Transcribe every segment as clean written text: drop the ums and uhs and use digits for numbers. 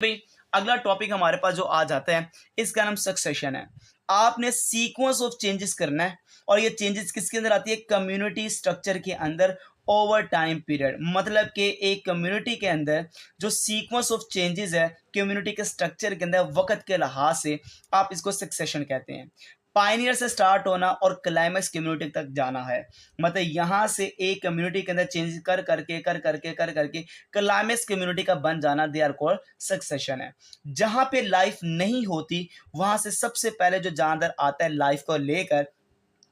भाई अगला टॉपिक हमारे पास जो आ जाता है इसका नाम सक्सेशन है। आपने सीक्वेंस ऑफ चेंजेस करना है और ये चेंजेस किसके अंदर आती है? कम्युनिटी स्ट्रक्चर के अंदर ओवर टाइम पीरियड। मतलब कि एक कम्युनिटी के अंदर जो सीक्वेंस ऑफ चेंजेस है कम्युनिटी के स्ट्रक्चर के अंदर वक्त के लिहाज से आप इसको सक्सेशन कहते हैं। पायनियर से स्टार्ट होना और क्लाइमैक्स कम्युनिटी तक जाना है। मतलब यहां से एक कम्युनिटी के अंदर चेंज कर करके क्लाइमैक्स कम्युनिटी का बन जाना दे आर कॉल्ड सक्सेशन है। जहां पे लाइफ नहीं होती वहां से सबसे पहले जो जानदार आता है लाइफ को लेकर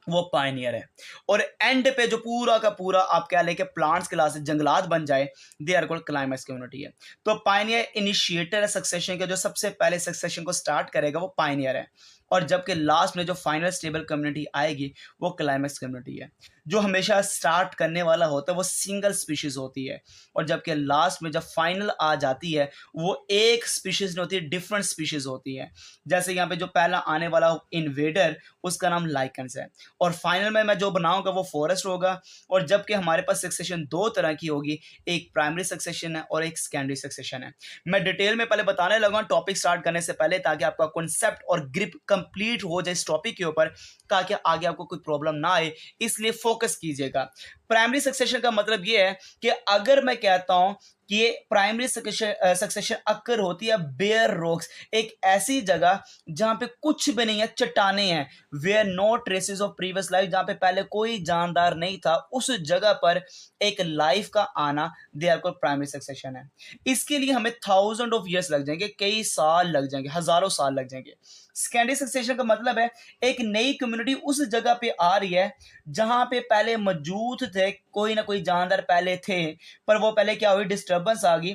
वो पायनियर है। और एंड पे जो पूरा का पूरा आप क्या लेके प्लांट्स क्लास जंगलात बन जाए they are called climax community है। तो पायनियर इनिशिएटर है सक्सेशन का, जो सबसे पहले सक्सेशन को स्टार्ट करेगा वो पायनियर है। और जबकि लास्ट में जो फाइनल स्टेबल कम्युनिटी आएगी वो क्लाइमैक्स कम्युनिटी है। जो हमेशा स्टार्ट करने वाला होता है वो सिंगल स्पीशीज होती है, और जबकि लास्ट में जब फाइनल आ जाती है वो एक स्पीशीज नहीं होती, डिफरेंट स्पीशीज होती है। जैसे यहाँ पे जो पहला आने वाला इन्वेडर उसका नाम लाइकन्स है, और फाइनल में मैं जो बनाऊंगा वो फॉरेस्ट होगा। और जबकि हमारे पास सक्सेशन दो तरह की होगी, एक प्राइमरी सक्सेशन है और एक सेकेंडरी सक्सेशन है। मैं डिटेल में पहले बताने लगा टॉपिक स्टार्ट करने से पहले, ताकि आपका कॉन्सेप्ट और ग्रिप कंप्लीट हो जाए इस टॉपिक के ऊपर, ताकि आगे आपको कोई प्रॉब्लम ना आए, इसलिए फोकस कीजिएगा। प्राइमरी सक्सेशन का मतलब यह है कि अगर मैं कहता हूं कि ये प्राइमरी सक्सेशन अक्कर होती है बेयर रॉक्स, एक ऐसी जगह जहां पे कुछ भी नहीं है, चट्टाने हैं, where no traces of previous life, जहां पे पहले कोई जानदार नहीं था, उस जगह पर एक लाइफ का आना they are called primary succession है। इसके लिए हमें थाउजेंड ऑफ ईयर्स लग जाएंगे, कई साल लग जाएंगे, हजारों साल लग जाएंगे। सेकेंडरी सक्सेशन का मतलब है एक नई कम्युनिटी उस जगह पे आ रही है जहां पे पहले मौजूद थे, कोई ना कोई जानदार पहले थे, पर वो पहले क्या हुई, डिस्टर्बेंस आ गई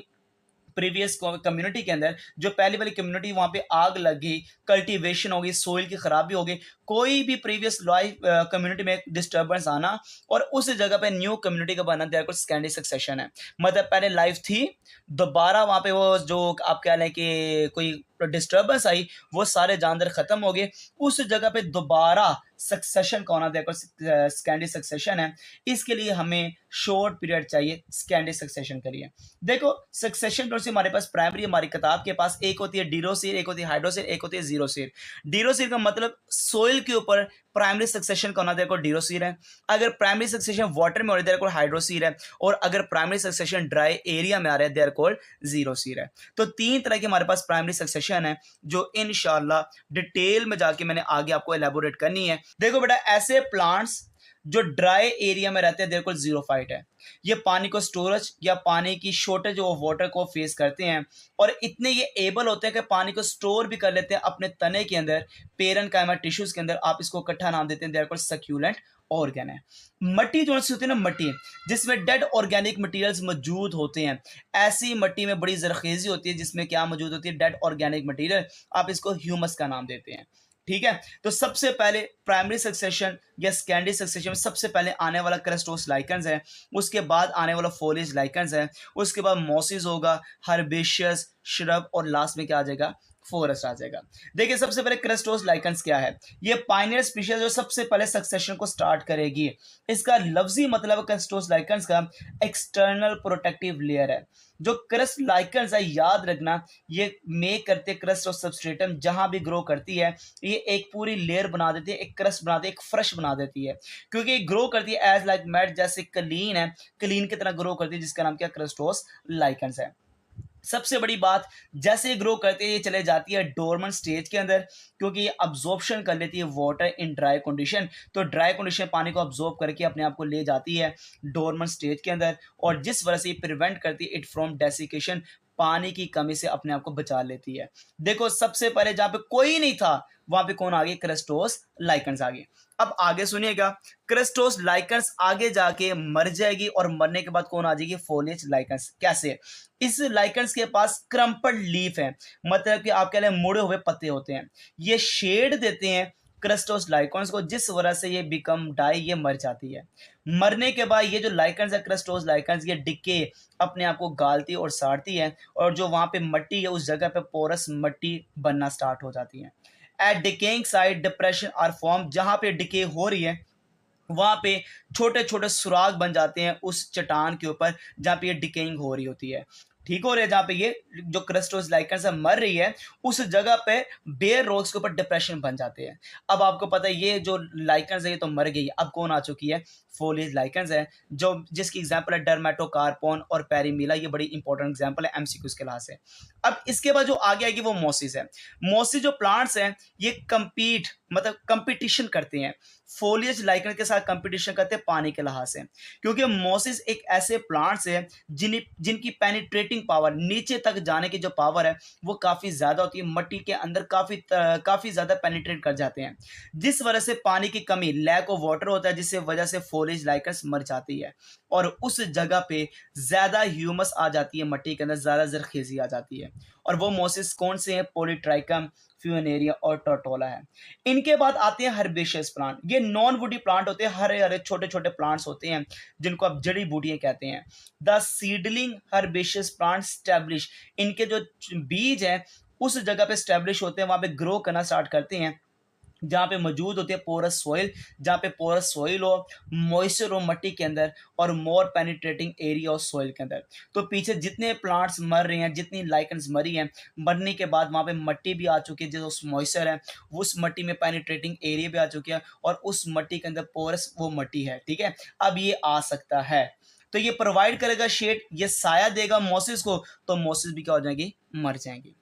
प्रीवियस कम्युनिटी के अंदर। जो पहली वाली कम्युनिटी वहां पे आग लग गई, कल्टीवेशन हो गई, सोइल की खराबी हो गई, कोई भी प्रीवियस लाइफ कम्युनिटी में डिस्टर्बेंस आना और उस जगह पे न्यू कम्युनिटी का बनना, देयर को सेकेंडरी सक्सेशन है। मतलब पहले लाइफ थी, दोबारा वहां पे वो जो आप कह लें कि कोई डिस्टर्बेंस आई, वो सारे जानदार खत्म हो गए, उस जगह पे दोबारा सक्सेशन का होना देखो सेकेंडरी सक्सेशन है। इसके लिए हमें शॉर्ट पीरियड चाहिए सेकेंडरी सक्सेशन के लिए। देखो सक्सेशन कौन सी हमारे पास प्राइमरी, हमारी किताब के पास एक होती है डीरोसीर, एक होती है हाइड्रोसीर, एक होती है जीरोसीर। डीरोसीर का मतलब सोइल के ऊपर प्राइमरी सक्सेशन का होना देखो डीरोसीर है। अगर प्राइमरी सक्सेशन वाटर में हो रहा है देयर कोल्ड हाइड्रोसीर है, और अगर प्राइमरी सक्सेशन ड्राई एरिया में आ रहा है देयर कोल्ड जीरोसीर है। तो तीन तरह के हमारे पास प्राइमरी सक्सेशन है, जो इंशाल्लाह डिटेल में जाके मैंने आगे आपको एलैबोरेट करनी है। देखो बेटा, ऐसे प्लांट्स जो ड्राई एरिया में रहते हैं देयर कोल्ड जीरोफाइट है। ये पानी को स्टोरेज या पानी की शॉर्टेज ऑफ वाटर को फेस करते हैं, और इतने ये एबल होते हैं कि पानी को स्टोर भी कर लेते हैं अपने तने के अंदर, पेरेन्काइमा टिश्यूज के अंदर। आप इसको इकट्ठा नाम देते हैं देयर कोल्ड सक्यूलेंट ऑर्गन है। मट्टी जो सी होती है ना, मट्टी जिसमें डेड ऑर्गेनिक मटेरियल्स मौजूद होते हैं, ऐसी मट्टी में बड़ी जरखेजी होती है जिसमें क्या मौजूद होती है, डेड ऑर्गेनिक मटेरियल। आप इसको ह्यूमस का नाम देते हैं, ठीक है। तो सबसे पहले प्राइमरी सक्सेशन या सेकेंडरी सक्सेशन में सबसे पहले आने वाला क्रस्टोस लाइकन्स है, उसके बाद आने वाला फोलिएज लाइकन्स है, उसके बाद मॉसिस होगा, हर्बेशियस, श्रब, और लास्ट में क्या आ जाएगा, फॉरेस्ट आ जाएगा। देखिए सबसे पहले क्रस्टोस लाइकन्स क्या है, ये पायनियर स्पीशीज जो सबसे पहले सक्सेशन को स्टार्ट करेगी। इसका लफ्जी मतलब क्रस्टोस लाइकन्स का एक्सटर्नल प्रोटेक्टिव लेयर है। जो क्रस्ट लाइकन्स है, याद रखना, ये मेक करते क्रस्ट और सबस्ट्रेटम जहां भी ग्रो करती है, ये एक पूरी लेयर बना देती है, एक क्रस्ट बना देती है, एक फ्रेश बना देती है, क्योंकि ग्रो करती है एज लाइक मैट, जैसे कलीन है, कलीन की तरह ग्रो करती है, जिसका नाम क्या, क्रस्टोस लाइकन्स है। सबसे बड़ी बात, जैसे ही ग्रो करते हैं ये चले जाती है डोरमेंट स्टेज के अंदर, क्योंकि ये अब्जॉर्प्शन कर लेती है वाटर इन ड्राई कंडीशन। तो ड्राई कंडीशन पानी को अब्जॉर्ब करके अपने आप को ले जाती है डोरमेंट स्टेज के अंदर, और जिस वजह से ये प्रिवेंट करती है इट फ्रॉम डेसिकेशन, पानी की कमी से अपने आप को बचा लेती है। देखो सबसे पहले जहां पे कोई नहीं था वहां पे कौन आ गए, क्रस्टोस लाइकन्स आ गए। अब आगे सुनिएगा, क्रस्टोस लाइकन्स आगे जाके मर जाएगी, और मरने के बाद कौन आ जाएगी, फोलिएज लाइकन्स। कैसे, इस लाइकन्स के पास क्रम्पल्ड लीफ है, मतलब कि आप कह लें मुड़े हुए पत्ते होते हैं, ये शेड देते हैं क्रस्टोस लाइकन्स को, जिस वजह से ये बिकम डाई, ये मर जाती है। मरने के बाद ये जो लाइकन्स है क्रस्टोस लाइकन्स, ये डिके अपने आप को गालती और साड़ती है, और जो वहां पे मट्टी है उस जगह पे पोरस मट्टी बनना स्टार्ट हो जाती है। At decaying site depression are form, जहां पे डिके हो रही है वहां पे छोटे छोटे सुराग बन जाते हैं उस चट्टान के ऊपर जहां पे ये डिकेइंग हो रही होती है। ठीक हो रही है, जहाँ पे ये जो क्रस्टोस लाइकेंस है मर रही है, उस जगह पे बेयर रॉक्स के ऊपर डिप्रेशन बन जाते हैं। अब आपको पता है ये जो लाइकेंस है ये तो मर गई है, अब कौन आ चुकी है? फोलिएज लाइकेंस है, जो जिसकी एग्जांपल है डर्मेटोकार्पोन और पेरीमिला। ये बड़ी इंपॉर्टेंट एग्जांपल है एमसीक्यूज के लिहाज से। अब इसके बाद जो आगे आएगी वो मोसिस है। मोसिस जो प्लांट्स हैं ये कंपीट मतलब कंपटीशन करते हैं, फोलिएज लाइकेंस के साथ कंपटीशन करते हैं पानी के लिहाज से, क्योंकि मोसिस एक ऐसे प्लांट्स है जिनकी पेनिट्रेटिंग पावर, नीचे तक जाने की जो पावर है वो काफ़ी ज़्यादा होती है, मट्टी के अंदर काफ़ी ज़्यादा पेनिट्रेट कर जाते हैं, जिस वजह से पानी की कमी, लैक ऑफ वाटर होता है, जिससे वजह से फोलिज लाइकन्स मर जाती है और उस जगह पे ज़्यादा ह्यूमस आ जाती है, मट्टी के अंदर ज़्यादा जरखेज़ी आ जाती है। और वो मोसिस कौन से हैं? पॉलीट्राइकम, फ्यूनेरिया और टोटोला है। इनके बाद आते हैं हर्बेशियस प्लांट। ये नॉन वुडी प्लांट होते हैं, हरे हरे छोटे छोटे प्लांट्स होते हैं जिनको आप जड़ी बूटियां कहते हैं। The seedling herbaceous plant establish, इनके जो बीज हैं उस जगह पे स्टैब्लिश होते हैं, वहां पे ग्रो करना स्टार्ट करते हैं जहाँ पे मौजूद होती है पोरस सॉइल, जहाँ पे पोरस सॉइल हो, मॉइस्चर हो मट्टी के अंदर और मोर पेनिट्रेटिंग एरिया ऑफ सॉइल के अंदर। तो पीछे जितने प्लांट्स मर रहे हैं, जितनी लाइकन्स मरी हैं, मरने के बाद वहाँ पे मट्टी भी आ चुकी है, जो मॉइस्चर है उस मट्टी में पेनिट्रेटिंग एरिया भी आ चुकी है और उस मट्टी के अंदर पोरस वो मट्टी है। ठीक है, अब ये आ सकता है, तो ये प्रोवाइड करेगा शेड, ये साया देगा मोसिस को, तो मोसिस भी क्या हो जाएगी? मर जाएंगी।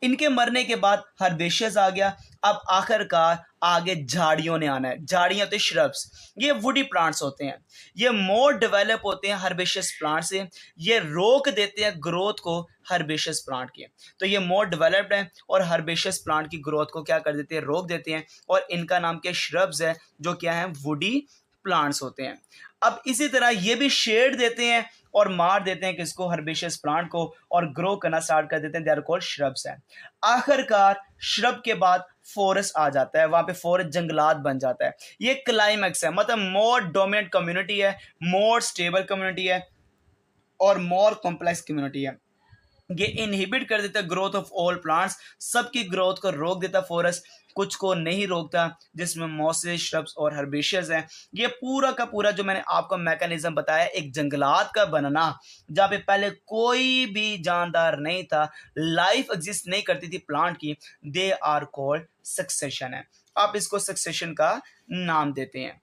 इनके मरने के बाद हर्बेशियस आ गया। अब आखिरकार आगे झाड़ियों ने आना है। झाड़ियां होती श्रब्स, ये वुडी प्लांट्स होते हैं, ये मोर डेवलप होते हैं हर्बेशियस प्लांट से, ये रोक देते हैं ग्रोथ को हर्बेशियस प्लांट के। तो ये मोर डेवलप्ड है और हर्बेशियस प्लांट की ग्रोथ को क्या कर देते हैं? रोक देते हैं, और इनका नाम क्या? श्रब्स है, जो क्या है? वुडी प्लांट्स होते हैं। अब इसी तरह ये भी शेड देते हैं और मार देते हैं किसको? हर्बेशियस प्लांट को, और ग्रो करना स्टार्ट कर देते हैं, दे आर कॉल्ड श्रब्स हैं। आखिरकार श्रब के बाद फॉरेस्ट आ जाता है, वहां पे फॉरेस्ट जंगलात बन जाता है। ये क्लाइमैक्स है, मतलब मोर डोमिनेंट कम्युनिटी है, मोर स्टेबल कम्युनिटी है और मोर कॉम्प्लेक्स कम्युनिटी है। ये इनहिबिट कर देता है ग्रोथ ऑफ ऑल प्लांट्स, सबकी ग्रोथ को रोक देता फॉरेस्ट, कुछ को नहीं रोकता, जिसमें मॉसेस, श्रब्स और हर्बेशियस हैं। ये पूरा का पूरा जो मैंने आपको मैकेनिज्म बताया, एक जंगलात का बनना जहाँ पे पहले कोई भी जानदार नहीं था, लाइफ एग्जिस्ट नहीं करती थी प्लांट की, दे आर कॉल्ड सक्सेशन है। आप इसको सक्सेशन का नाम देते हैं।